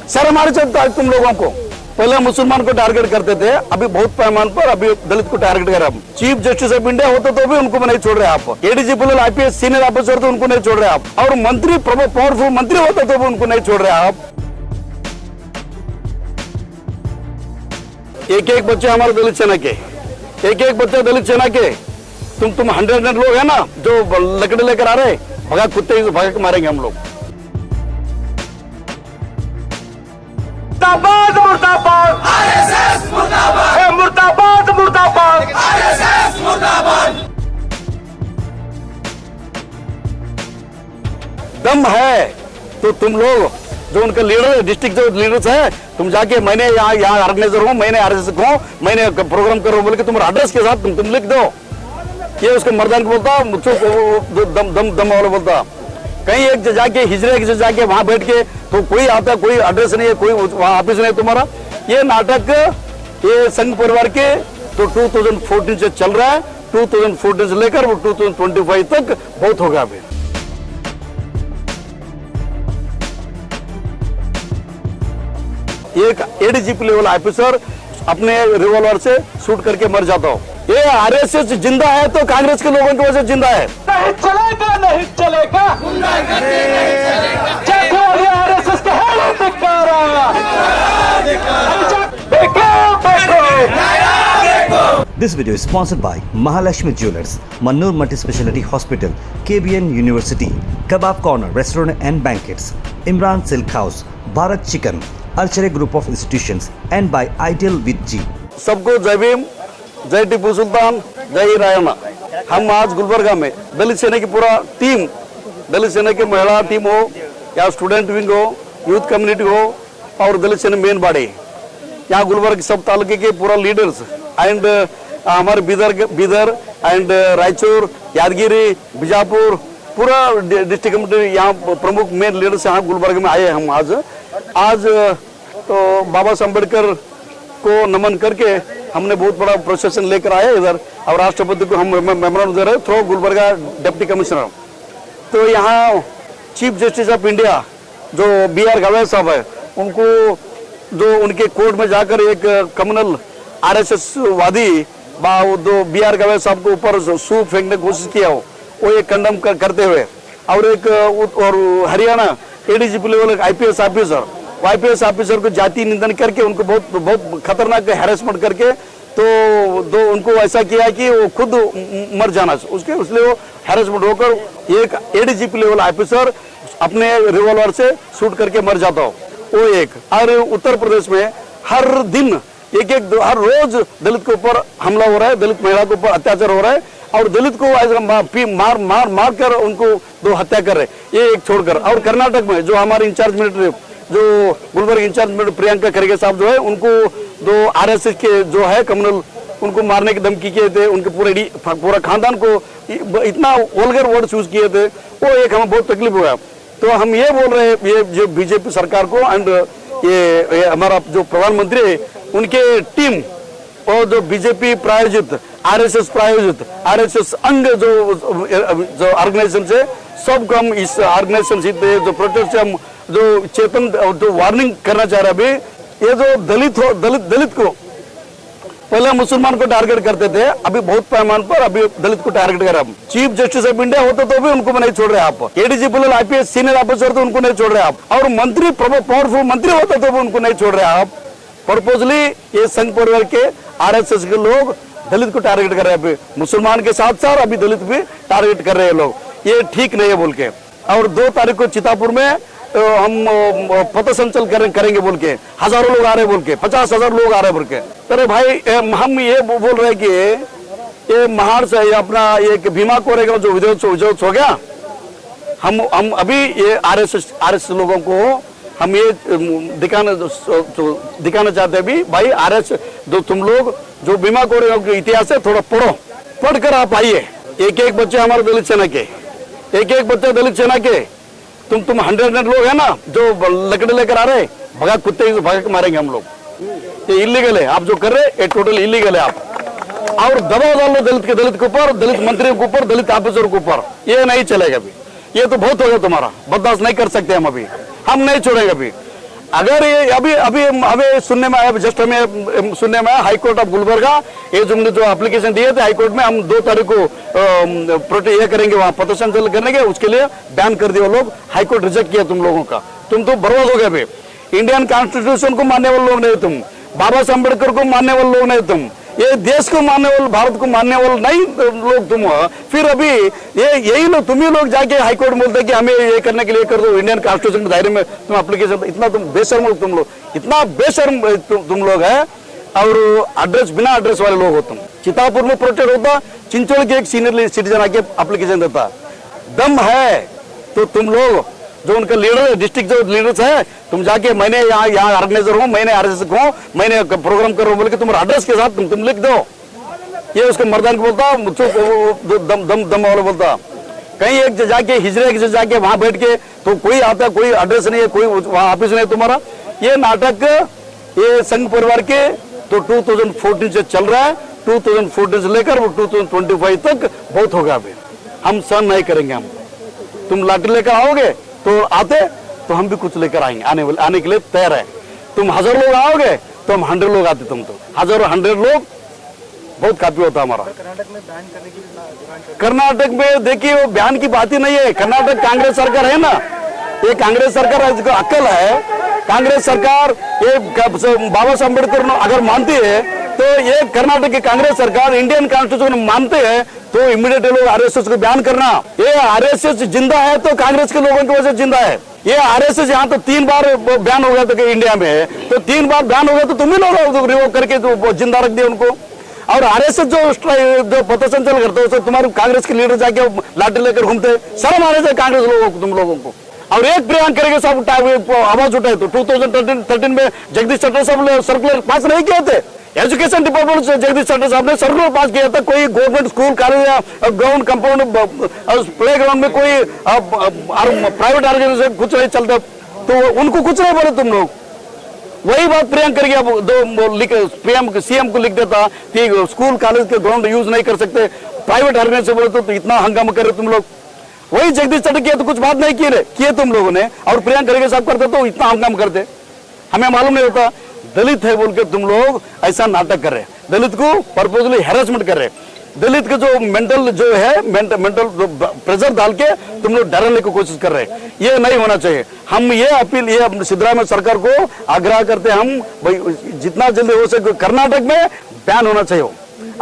शर्म आनी चाहिए तुम लोगों को। पहले मुसलमान को टारगेट करते थे, अभी बहुत पैमाने पर अभी दलित को टारगेट कर रहे हैं। चीफ जस्टिस ऑफ इंडिया होते तो भी उनको नहीं छोड़ रहे आप। ADG police IPS senior officer तो उनको नहीं छोड़ रहे आप। और मंत्री पावरफुल मंत्री होते तो भी उनको नहीं छोड़ रहे आप। एक एक बच्चे हमारे दलित सेना के, एक एक बच्चे दलित सेना के। तुम 100 लोग है ना जो लकड़ी लेकर आ रहे, भगा कुत्ते भगा के मारेंगे हम लोग। मुर्दाबाद मुर्दाबाद आरएसएस मुर्दाबाद, मुर्दाबाद मुर्दाबाद आरएसएस मुर्दाबाद। दम है तो तुम लोग जो उनके लीडर डिस्ट्रिक्ट जो लीडर्स है, तुम जाके मैंने यहाँ ऑर्गेनाइजर हूँ, मैंने आरएसएस हूँ, मैंने प्रोग्राम कर रहा हूँ बोल के तुम्हारे एड्रेस के साथ तुम लिख दो। ये उसको मर्दान को बोलता, मुझको दम वाला बोलता। कहीं एक जाके हिजरे के जाके वहां बैठ के तो कोई आता, कोई एड्रेस नहीं है, कोई वहां ऑफिस नहीं है तुम्हारा। ये नाटक ये संघ परिवार के तो 2014 से चल रहा है। 2014 से लेकर वो 2025 तक बहुत होगा। अभी एक एडीजीपी लेवल ऑफिसर अपने रिवॉल्वर से शूट करके मर जाता हो। ये आरएसएस जिंदा है तो कांग्रेस के लोगों की वजह से जिंदा है। नहीं चलेगा, नहीं चलेगा, आरएसएस के This video is sponsored by Mahalakshmi Jewelers, Mannur Multi-Speciality Hospital, KBN University, Kebab Corner Restaurant and Banquets, Imran Silk House, Bharat Chicken, Archery Group of Institutions, and by Ideal with G. सबको जय भीम, जय टीपू सुल्तान, जय रायना। हम आज गुलबर्गा में दलित सेना की पूरा टीम, दलित सेना की महिला टीम हो या स्टूडेंट विंग हो, यूथ कम्युनिटी हो और दलित सेना मेन बॉडी, यहाँ गुलबर्ग सब तालुके के पूरा लीडर्स एंड हमारे बीदर एंड रायचूर, यादगिरी, बीजापुर, पूरा डिस्ट्रिक्ट कमेटी यहाँ प्रमुख मेन लीडर्स यहाँ गुलबर्ग में आए। हम आज तो बाबा साहब अम्बेडकर को नमन करके हमने बहुत बड़ा प्रोसेशन लेकर आए इधर, और राष्ट्रपति को हम मेमोरेंडम दे रहे थ्रू गुलबर्गा डिप्टी कमिश्नर। तो यहाँ चीफ जस्टिस ऑफ इंडिया जो BR गवई साहब है, उनको जो उनके कोर्ट में जाकर एक कम्युनल आरएसएस वादी जो BR गवई साहब के ऊपर सूप फेंकने की कोशिश किया हो, वो एक कंडम करते हुए, और एक और Haryana ADGP level IPS officer को जाति निंदन करके उनको बहुत खतरनाक हैरेसमेंट करके तो उनको ऐसा किया कि वो खुद मर जाना उसलिए वो हैरेसमेंट होकर एक एडीजीपी लेवल ऑफिसर अपने रिवॉल्वर से शूट करके मर जाता हो। वो एक और उत्तर प्रदेश में हर दिन हर रोज दलित के ऊपर हमला हो रहा है, दलित महिला के ऊपर अत्याचार हो रहा है, और दलित को मार कर उनको दो हत्या कर रहे, ये एक छोड़कर। और कर्नाटक में जो हमारे इंचार्ज मिलिट्री जो गुलबर्ग इंचार्ज मिलिट्री प्रियंका खरगे साहब जो है, उनको दो आरएसएस के जो है कम्युनल उनको मारने की धमकी किए थे, उनके पूरा खानदान को इतना वल्गर वर्ड यूज किए थे, वो एक हमें बहुत तकलीफ हुआ। तो हम ये बोल रहे हैं ये जो बीजेपी सरकार को एंड ये हमारा जो प्रधानमंत्री है उनके टीम और जो बीजेपी प्रायोजित आरएसएस अंग जो ऑर्गेनाइजेशन से सबको हम इस ऑर्गेनाइजेशन से जो प्रोटेस्ट से हम जो चेतन जो वार्निंग करना चाह रहे हैं। अभी ये जो दलित को पहले मुसलमान को टारगेट करते थे, अभी बहुत पैमाने पर अभी दलित को टारगेट कर रहे हैं। चीफ जस्टिस ऑफ इंडिया होते तो भी उनको नहीं छोड़ रहे आप। ADG police IPS senior officer तो उनको नहीं छोड़ रहे आप, और मंत्री पावरफुल मंत्री होते तो भी उनको नहीं छोड़ रहे आप। पर्पजली ये संघ परिवार के आरएसएस के लोग दलित को टारगेट कर रहे हैं। अभी मुसलमान के साथ साथ अभी दलित भी टारगेट कर रहे हैं लोग, ये ठीक नहीं है बोल के। और 2 तारीख को चितापुर में हम पथ संचल करेंगे बोल के, हजारों लोग आ रहे बोल के, 50,000 लोग आ रहे बोल के। अरे भाई हम ये बोल रहे हैं कि ये महार से अपना ये भीमा कोरेगांव जो विजय हो गया, हम अभी ये आरएसएस लोगों को हम ये दिखाना चाहते हैं भी भाई आरएसएस जो तुम लोग जो भीमा कोरेगांव के इतिहास है थोड़ा पढ़कर आप आइए। एक बच्चे हमारे दलित सेना के, एक बच्चे दलित सेना के। तुम 100 लोग है ना जो लकड़ी लेकर आ रहे, भगा कुत्ते भगा के मारेंगे हम लोग। ये इलीगल है, आप जो कर रहे ये टोटल इलीगल है आप। और दबाव डाल लो दलित के ऊपर, दलित मंत्री के ऊपर, दलित ऑफिसर के ऊपर, ये नहीं चलेगा अभी। ये तो बहुत होगा तुम्हारा, बर्दाश्त नहीं कर सकते हम अभी, हम नहीं छोड़ेंगे अभी। अगर ये अभी अभी हमें सुनने में आया, जस्ट हमें सुनने में आया हाई कोर्ट ऑफ गुलबर्गा, ये तुमने जो एप्लीकेशन दिए थे हाई कोर्ट में, हम 2 तारीख को ये करेंगे, वहां प्रदर्शन करने के, उसके लिए बैन कर दिया लोग, हाई कोर्ट रिजेक्ट किया तुम लोगों का। तुम तो बर्बाद हो गए अभी। इंडियन कॉन्स्टिट्यूशन को मानने वाले लोग नहीं तुम, बाबा साहब अम्बेडकर को मानने वाले लोग नहीं तुम, ये देश को मानने वाले, भारत को मानने वाले नहीं लोग तुम। फिर अभी ये यही लोग, तुम ही लोग जाके हाईकोर्ट बोलते कि हमें ये करने के लिए कर दो, इंडियन कॉन्स्टिट्यूशन के दायरे में तुम एप्लीकेशन, इतना तुम बेशर्म लोग, तुम लोग इतना बेशर्म तुम लोग है। और एड्रेस, बिना एड्रेस वाले लोग हो तुम। चितापुर में प्रोटेस्ट होता, चिंचोड़ के एक सीनियर सिटीजन आके एप्लीकेशन देता। दम है तो तुम लोग जो उनका लीडर, डिस्ट्रिक्ट जो लीडर्स है, तुम जाके मैंने यहाँ ऑर्गेनाइजर हूँ, मैंने आरएसएस हूँ, मैंने प्रोग्राम कर रहा हूँ बोल के तुम्हारे एड्रेस के साथ तुम लिख दो। ये उसके मर्दान को बोलता, मुझको दम वाला बोलता। कहीं एक जाके हिजरे एक जाके वहां बैठ के तो कोई आता, कोई एड्रेस नहीं है, कोई वहां ऑफिस नहीं है तुम्हारा। ये नाटक ये संघ परिवार के तो 2014 से चल रहा है, 2014 से लेकर वो 2025 तक बहुत होगा। अभी हम सहन नहीं करेंगे। हम तुम लाठी लेकर आओगे तो आते, तो हम भी कुछ लेकर आएंगे, आने के लिए तैयार है। तुम 1000 लोग आओगे तो हम 100 लोग आते, तुम तो 100 लोग बहुत काफी होता हमारा। कर्नाटक में देखिए वो बयान की बात ही नहीं है। कर्नाटक कांग्रेस सरकार है ना, ये कांग्रेस सरकार है, जिसको अक्ल है। कांग्रेस सरकार ये बाबा साहब अम्बेडकर अगर मानती है तो ये कर्नाटक की कांग्रेस सरकार इंडियन कॉन्स्टिट्यूशन मानते हैं तो इमीडिएटली लोग आरएसएस को बैन करना। ये आरएसएस जिंदा है तो कांग्रेस के लोगों की वजह से जिंदा है। ये आरएसएस यहाँ तो 3 बार बैन हो गया था इंडिया में, तो 3 बार बैन हो गया तो तुम ही लोग रिवोक करके तो जिंदा रख दिया उनको। और आरएसएस जो पथसंचलन करते हो, तुम्हारे कांग्रेस के लीडर जाके लाठी लेकर घूमते, शर्म आने से कांग्रेस लोगों को, तुम लोगों को। और एक प्रियंका खड़गे सब आवाज उठाए तो 2013 में जगदीश शेट्टर साहब सर्कुलर पास नहीं किए थे। एजुकेशन डिपार्टमेंट से जगदीश शेट्टर साहब ने सर्कुलर पास किया था, कोई गवर्नमेंट स्कूल, कॉलेज या ग्राउंड कंपाउंड प्ले ग्राउंड में कोई प्राइवेट ऑर्गेनाइजेशन कुछ नहीं चलता, तो उनको कुछ नहीं बोले तुम लोग। वही बात प्रियंका खड़गे सीएम को लिख देता कि स्कूल कॉलेज के ग्राउंड यूज नहीं कर सकते, प्राइवेट ऑर्गेनाइजेशन बोले तो इतना हंगामा कर रहे तुम लोग। वही जगदीश शेट्टर किया तो कुछ बात नहीं किए तुम लोगों ने, और प्रियंका खड़गे साहब करते तो इतना हंगामा करते। हमें मालूम नहीं होता दलित है बोल के तुम लोग ऐसा नाटक कर रहे, दलित को पर्पजली हैरेसमेंट कर रहे, दलित का जो मेंटल जो है मेंटल प्रेशर डाल के तुम लोग डराने की कोशिश कर रहे। ये नहीं होना चाहिए। हम ये अपील, ये सिद्धरामैया सरकार को आग्रह करते हैं, हम भाई जितना जल्दी हो सके कर्नाटक में बैन होना चाहिए।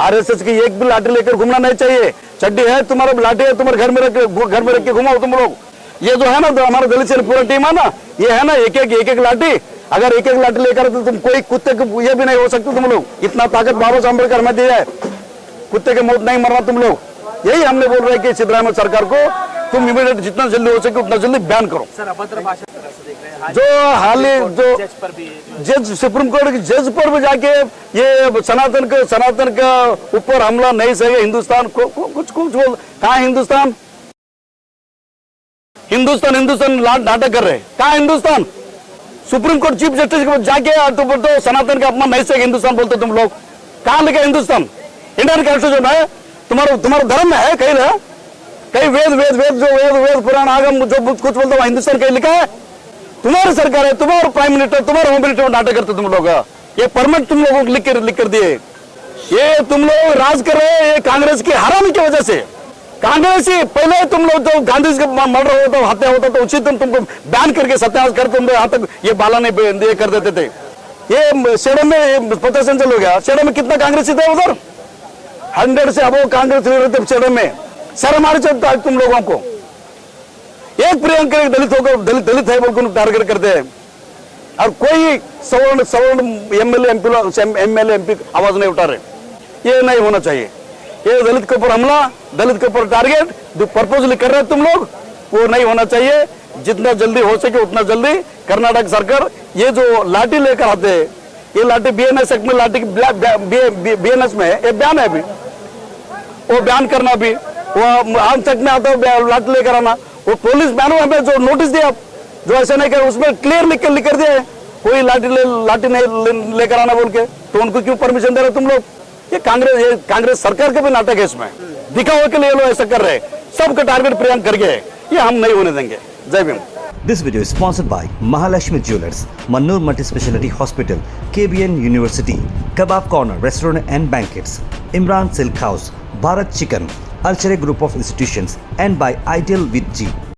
आरएसएस की एक भी लाठी लेकर घूमना नहीं चाहिए। चड्डी है तुम्हारा, लाठी है तुम्हारे घर में रख के घुमाओ तुम लोग। ये जो है ना तो हमारा दलित से पूरा टीम है ना, ये है ना एक एक लाठी, अगर एक लाठी लेकर तो तुम कोई कुत्ते को ये भी नहीं हो सकते तुम लोग। इतना ताकत बाबा साहब अम्बेडकर में दिया है, कुत्ते के मौत नहीं मरना तुम लोग। यही हमने बोल रहे हैं कि सिद्धरामैया सरकार को तुम इमीडिएट जितना जल्दी हो सके उतना जल्दी बैन करो। सर अभद्र भाषा देख रहे हैं जो हाल ही जो जज सुप्रीम कोर्ट के जज पर भी जाके ये सनातन का ऊपर हमला नहीं सहे हिंदुस्तान को कुछ बोल, कहा हिंदुस्तान नाटक कर रहे, कहा Hindustan. Supreme court chief justice को जाके तो बोलते सनातन का अपमान नहीं सके हिंदुस्तान बोलते तुम लोग। कहां लिखा हिंदुस्तान? इंडियन कॉन्स्टिट्यूशन है, तुम्हारा धर्म में है कहीं वेद पुराण आगम जो कुछ बोलते हो हिंदुस्तान कहीं लिखा है? तुम्हारी सरकार है, तुम्हारा प्राइम मिनिस्टर, तुम्हारा होम मिनिस्टर नाटक करते तुम लोग। ये परमिट तुम लोगों को लिख कर दिए। ये तुम लोग राज कर रहे हैं कांग्रेस की हरामी की वजह से। कांग्रेस ही पहले तुम लोग तो गांधी जी का मर्डर होता, हत्या होता तो उसी दिन तुमको बैन करके सत्यानाश कर तुम यहाँ तक ये बाला नहीं कर देते थे। ये शेडो में पता संचल हो गया। शेडो में कितना कांग्रेसी थे उधर? 100 से अब कांग्रेस लीडर थे शेडो में। शर्म आ चलता है तुम लोगों को। एक प्रियंका दलित होकर दलित है बोल टारगेट करते हैं, और कोई सवर्ण एमएलए एमपी आवाज नहीं उठा रहे। ये नहीं होना चाहिए। ये दलित के ऊपर हमला, दलित के ऊपर टारगेट जो पर्पजली कर रहे हैं तुम लोग, वो नहीं होना चाहिए। जितना जल्दी हो सके उतना जल्दी कर्नाटक सरकार ये जो लाठी लेकर आते हैं, ये लाठी बीएनएस एक्ट में लाठी बीएनएस में ये बयान है, अभी वो बयान करना भी, वो आम तक में आता है लाठी लेकर आना। वो पुलिस बैन हमें जो नोटिस दिया जो ऐसा नहीं कर, उसमें क्लियर लिख कर दिया है कोई लाठी नहीं लेकर आना बोल के, तो उनको क्यों परमिशन दे रहे तुम लोग? ये कांग्रेस सरकार का भी नाटक है। इसमें दिखावे के लिए लोग ऐसा कर रहे हैं। सबका टारगेट प्रियंका खड़गे है, ये हम नहीं होने देंगे। जय Bhim. This video is sponsored by Mahalashmi Jewelers, Mannur Multi-Speciality Hospital, KBN University, Kebab Corner Restaurant and Banquets, Imran Silk House, Bharat Chicken, Alchere Group of Institutions, and by Ideal with G.